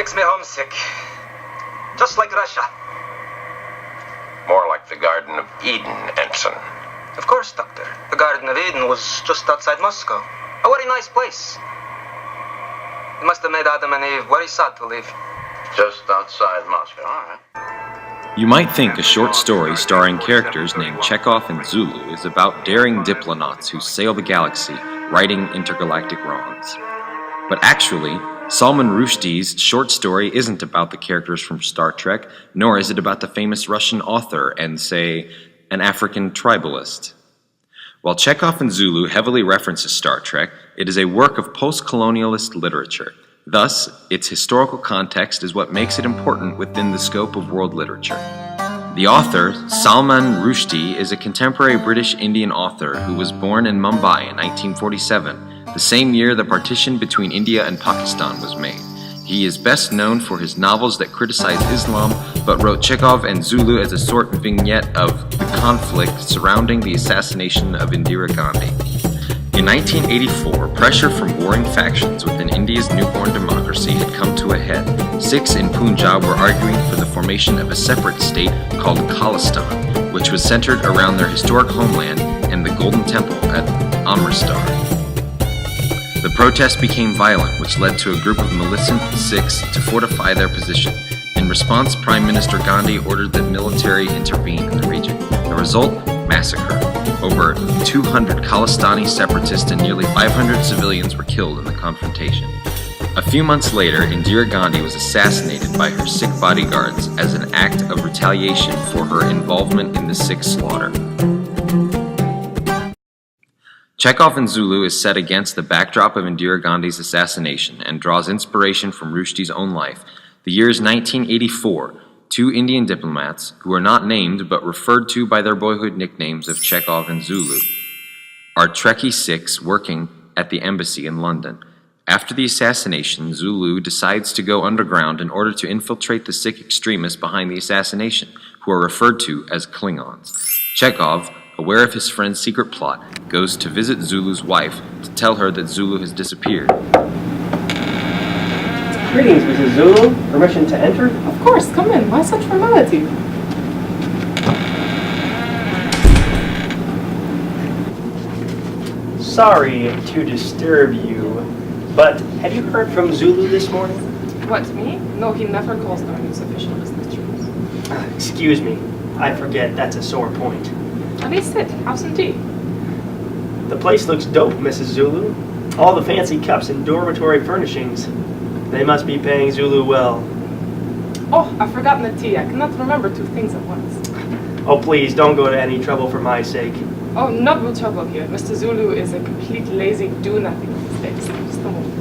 makes me homesick. Just like Russia. More like the Garden of Eden, Ensign. Of course, Doctor. The Garden of Eden was just outside Moscow. A very nice place. It must have made Adam and Eve very sad to leave. Just outside Moscow, all right. You might think a short story starring characters named Chekov and Zulu is about daring diplomats who sail the galaxy, righting intergalactic wrongs. But actually, Salman Rushdie's short story isn't about the characters from Star Trek, nor is it about the famous Russian author and, say, an African tribalist. While Chekov and Zulu heavily references Star Trek, it is a work of post-colonialist literature. Thus, its historical context is what makes it important within the scope of world literature. The author, Salman Rushdie, is a contemporary British Indian author who was born in Mumbai in 1947, the same year the partition between India and Pakistan was made. He is best known for his novels that criticize Islam, but wrote Chekov and Zulu as a sort of vignette of the conflict surrounding the assassination of Indira Gandhi. In 1984, pressure from warring factions within India's newborn democracy had come to a head. Sikhs in Punjab were arguing for the formation of a separate state called Khalistan, which was centered around their historic homeland and the Golden Temple at Amritsar. The protest became violent, which led to a group of militant Sikhs to fortify their position. In response, Prime Minister Gandhi ordered the military intervene in the region. The result? Massacre. Over 200 Khalistani separatists and nearly 500 civilians were killed in the confrontation. A few months later, Indira Gandhi was assassinated by her Sikh bodyguards as an act of retaliation for her involvement in the Sikh slaughter. Chekov and Zulu is set against the backdrop of Indira Gandhi's assassination and draws inspiration from Rushdie's own life. The year is 1984. Two Indian diplomats, who are not named but referred to by their boyhood nicknames of Chekov and Zulu, are Trekkie Sikhs working at the embassy in London. After the assassination, Zulu decides to go underground in order to infiltrate the Sikh extremists behind the assassination, who are referred to as Klingons. Chekov, aware of his friend's secret plot, goes to visit Zulu's wife to tell her that Zulu has disappeared. Greetings, Mrs. Zulu. Permission to enter? Of course, come in. Why such formality? Sorry to disturb you, but have you heard from Zulu this morning? What, me? No, he never calls during his official business trips. Excuse me. I forget that's a sore point. At least sit. Have some tea. The place looks dope, Mrs. Zulu. All the fancy cups and dormitory furnishings. They must be paying Zulu well. Oh, I've forgotten the tea. I cannot remember two things at once. Oh, please, don't go to any trouble for my sake. Oh, no trouble here. Mr. Zulu is a complete lazy do-nothing these days. Just a moment.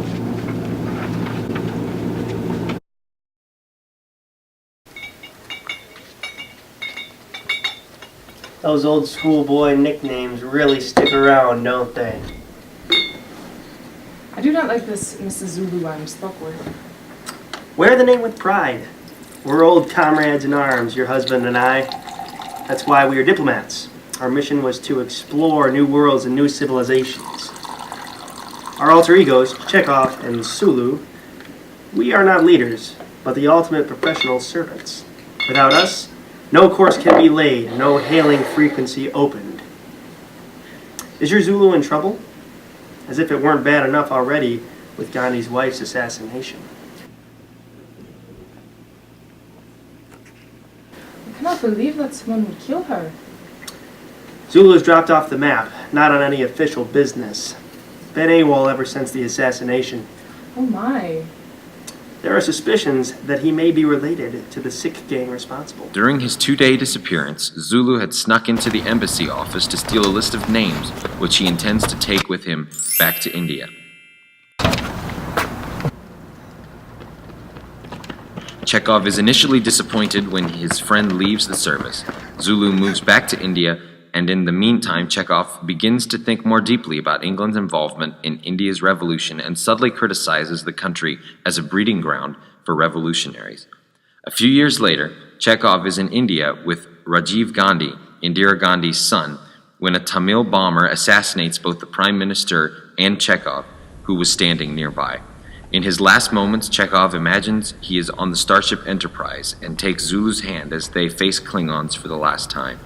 Those old schoolboy nicknames really stick around, don't they? I do not like this Mrs. Zulu I'm stuck with. Wear the name with pride. We're old comrades in arms, your husband and I. That's why we are diplomats. Our mission was to explore new worlds and new civilizations. Our alter egos, Chekov and Zulu, we are not leaders, but the ultimate professional servants. Without us, no course can be laid, no hailing frequency opened. Is your Zulu in trouble? As if it weren't bad enough already with Gandhi's wife's assassination. I cannot believe that someone would kill her. Zulu has dropped off the map, not on any official business. Been AWOL ever since the assassination. Oh my. There are suspicions that he may be related to the Sikh gang responsible. During his 2-day disappearance, Zulu had snuck into the embassy office to steal a list of names, which he intends to take with him back to India. Chekov is initially disappointed when his friend leaves the service. Zulu moves back to India, and in the meantime, Chekov begins to think more deeply about England's involvement in India's revolution and subtly criticizes the country as a breeding ground for revolutionaries. A few years later, Chekov is in India with Rajiv Gandhi, Indira Gandhi's son, when a Tamil bomber assassinates both the Prime Minister and Chekov, who was standing nearby. In his last moments, Chekov imagines he is on the Starship Enterprise and takes Zulu's hand as they face Klingons for the last time.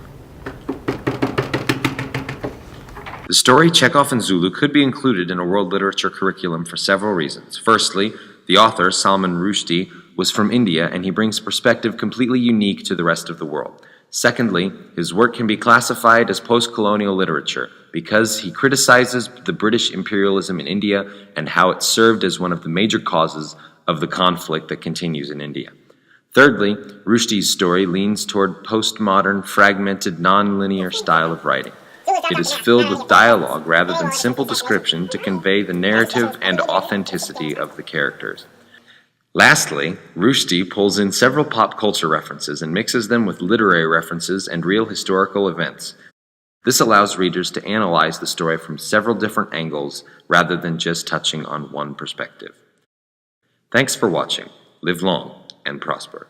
The story Chekov and Zulu could be included in a world literature curriculum for several reasons. Firstly, the author, Salman Rushdie, was from India and he brings perspective completely unique to the rest of the world. Secondly, his work can be classified as postcolonial literature because he criticizes the British imperialism in India and how it served as one of the major causes of the conflict that continues in India. Thirdly, Rushdie's story leans toward postmodern, fragmented, non-linear style of writing. It is filled with dialogue rather than simple description to convey the narrative and authenticity of the characters. Lastly, Rushdie pulls in several pop culture references and mixes them with literary references and real historical events. This allows readers to analyze the story from several different angles rather than just touching on one perspective. Thanks for watching. Live long and prosper.